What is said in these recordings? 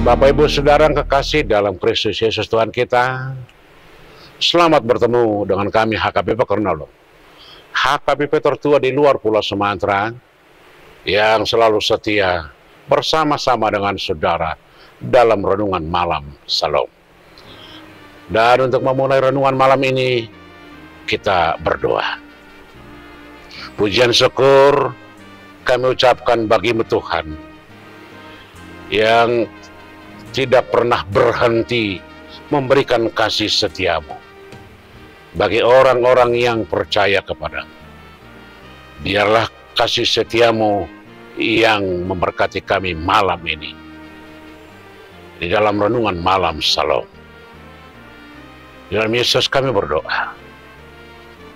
Bapak Ibu Saudara yang kekasih dalam Kristus Yesus Tuhan kita, selamat bertemu dengan kami HKBP Kornolo, HKBP tertua di luar Pulau Sumatera yang selalu setia bersama-sama dengan saudara dalam renungan malam Salam. Dan untuk memulai renungan malam ini, kita berdoa. Pujian syukur kami ucapkan bagimu Tuhan, yang tidak pernah berhenti memberikan kasih setiamu bagi orang-orang yang percaya kepadamu. Biarlah kasih setiamu yang memberkati kami malam ini di dalam renungan malam Salam. Di dalam Yesus kami berdoa.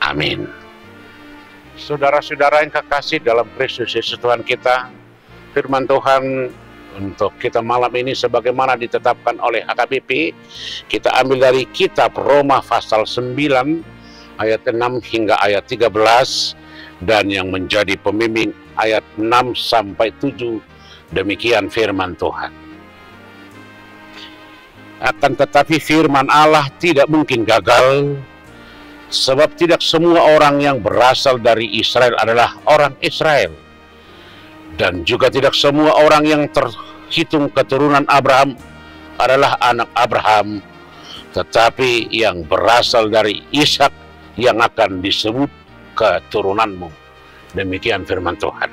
Amin. Saudara-saudara yang kekasih dalam Kristus Yesus Tuhan kita, firman Tuhan untuk kita malam ini sebagaimana ditetapkan oleh HKBP, kita ambil dari kitab Roma pasal 9 ayat 6 hingga ayat 13, dan yang menjadi pembimbing ayat 6 sampai 7. Demikian firman Tuhan. Akan tetapi firman Allah tidak mungkin gagal, sebab tidak semua orang yang berasal dari Israel adalah orang Israel, dan juga tidak semua orang yang terhitung keturunan Abraham adalah anak Abraham, tetapi yang berasal dari Ishak yang akan disebut keturunanmu. Demikian firman Tuhan.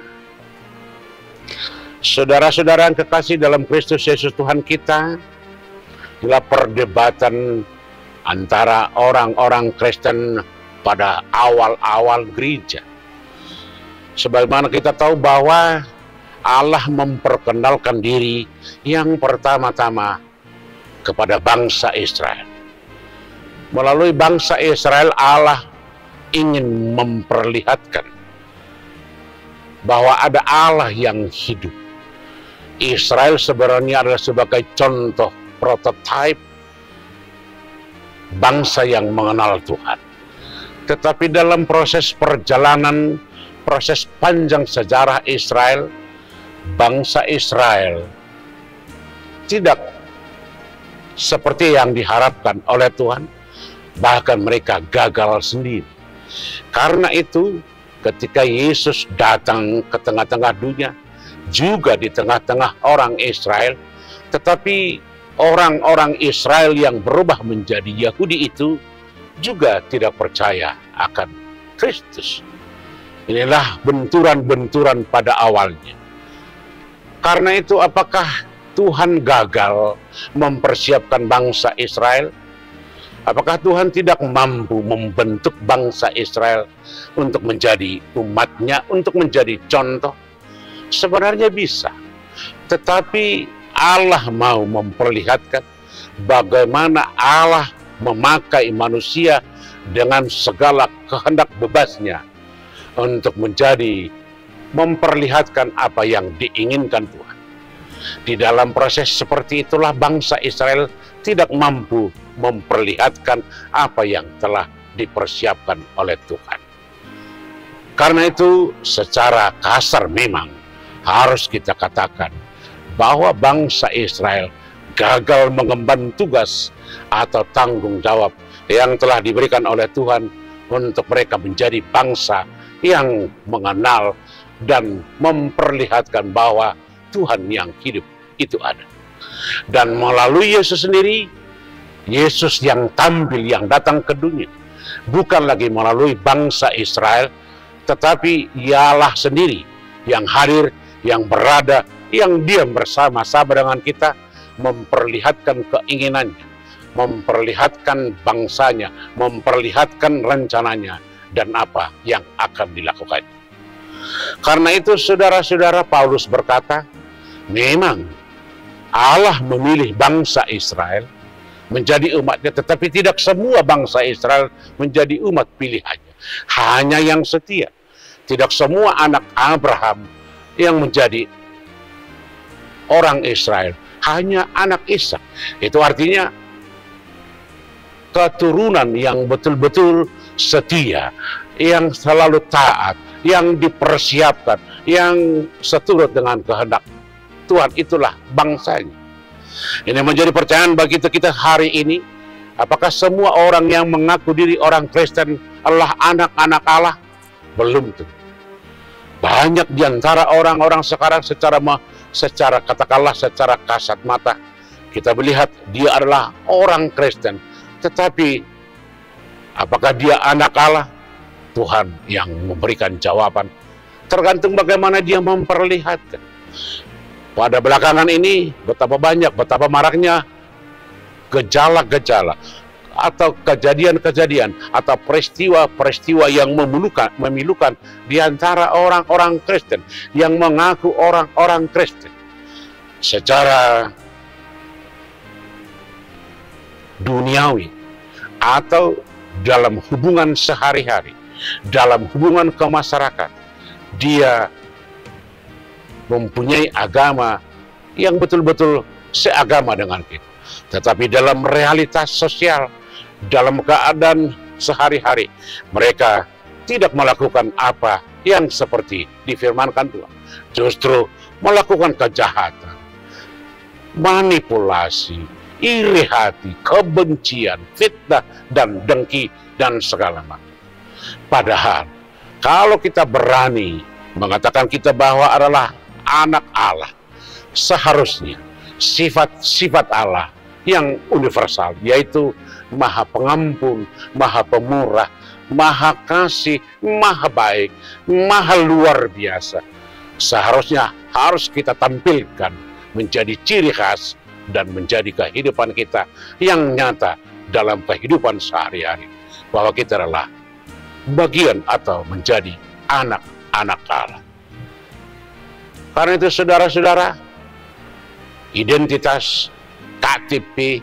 Saudara-saudara yang kekasih dalam Kristus Yesus Tuhan kita, adalah perdebatan antara orang-orang Kristen pada awal-awal gereja. Sebagaimana kita tahu bahwa Allah memperkenalkan diri yang pertama-tama kepada bangsa Israel. Melalui bangsa Israel, Allah ingin memperlihatkan bahwa ada Allah yang hidup. Israel sebenarnya adalah sebagai contoh prototipe bangsa yang mengenal Tuhan. Tetapi dalam proses perjalanan, proses panjang sejarah Israel, bangsa Israel tidak seperti yang diharapkan oleh Tuhan, bahkan mereka gagal sendiri. Karena itu, ketika Yesus datang ke tengah-tengah dunia, juga di tengah-tengah orang Israel, tetapi orang-orang Israel yang berubah menjadi Yahudi itu juga tidak percaya akan Kristus. Inilah benturan-benturan pada awalnya. Karena itu, apakah Tuhan gagal mempersiapkan bangsa Israel? Apakah Tuhan tidak mampu membentuk bangsa Israel untuk menjadi umatnya, untuk menjadi contoh? Sebenarnya bisa. Tetapi Allah mau memperlihatkan bagaimana Allah memakai manusia dengan segala kehendak bebasnya untuk memperlihatkan apa yang diinginkan Tuhan. Di dalam proses seperti itulah bangsa Israel tidak mampu memperlihatkan apa yang telah dipersiapkan oleh Tuhan. Karena itu, secara kasar memang harus kita katakan bahwa bangsa Israel gagal mengemban tugas atau tanggung jawab yang telah diberikan oleh Tuhan untuk mereka menjadi bangsa yang mengenal dan memperlihatkan bahwa Tuhan yang hidup itu ada. Dan melalui Yesus sendiri, Yesus yang tampil, yang datang ke dunia, bukan lagi melalui bangsa Israel, tetapi Ialah sendiri yang hadir, yang berada, yang diam bersama-sama dengan kita, memperlihatkan keinginannya, memperlihatkan bangsanya, memperlihatkan rencananya, dan apa yang akan dilakukan. Karena itu, saudara-saudara, Paulus berkata, memang Allah memilih bangsa Israel menjadi umatnya, tetapi tidak semua bangsa Israel menjadi umat pilihannya. Hanya yang setia. Tidak semua anak Abraham yang menjadi orang Israel, hanya anak Ishak. Itu artinya keturunan yang betul-betul setia, yang selalu taat, yang dipersiapkan, yang seturut dengan kehendak Tuhan, itulah bangsanya. Ini menjadi pertanyaan bagi kita hari ini. Apakah semua orang yang mengaku diri orang Kristen adalah anak-anak Allah? Belum tentu. Banyak di antara orang-orang sekarang secara katakanlah secara kasat mata kita melihat dia adalah orang Kristen, tetapi apakah dia anak Allah? Tuhan yang memberikan jawaban, tergantung bagaimana dia memperlihatkan. Pada belakangan ini betapa banyak, betapa maraknya gejala-gejala atau kejadian-kejadian atau peristiwa-peristiwa yang memilukan di antara orang-orang Kristen yang mengaku orang-orang Kristen. Secara duniawi atau dalam hubungan sehari-hari, dalam hubungan ke masyarakat, dia mempunyai agama yang betul-betul seagama dengan kita. Tetapi dalam realitas sosial, dalam keadaan sehari-hari, mereka tidak melakukan apa yang seperti difirmankan Tuhan. Justru melakukan kejahatan, manipulasi, iri hati, kebencian, fitnah, dan dengki, dan segala macam. Padahal, kalau kita berani mengatakan kita bahwa adalah anak Allah, seharusnya sifat-sifat Allah yang universal, yaitu Maha Pengampun, Maha Pemurah, Maha Kasih, Maha Baik, Maha Luar Biasa, seharusnya harus kita tampilkan menjadi ciri khas dan menjadi kehidupan kita yang nyata dalam kehidupan sehari-hari, bahwa kita adalah bagian atau menjadi anak-anak Allah. Karena itu saudara-saudara, identitas, KTP,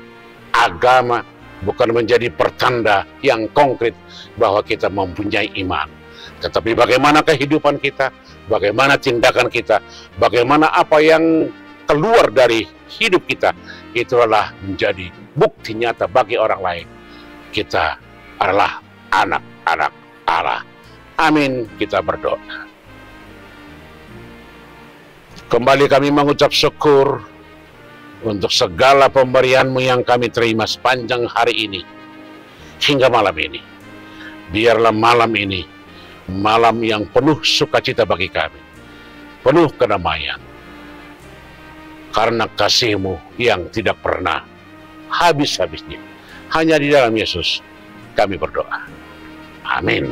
agama bukan menjadi pertanda yang konkret bahwa kita mempunyai iman. Tetapi bagaimana kehidupan kita, bagaimana tindakan kita, bagaimana apa yang keluar dari hidup kita, itu adalah menjadi bukti nyata bagi orang lain. Kita adalah anak-anak Allah. Amin, kita berdoa. Kembali kami mengucap syukur untuk segala pemberian-Mu yang kami terima sepanjang hari ini hingga malam ini. Biarlah malam ini malam yang penuh sukacita bagi kami, penuh kedamaian, karena kasih-Mu yang tidak pernah habis-habisnya. Hanya di dalam Yesus kami berdoa. Amin.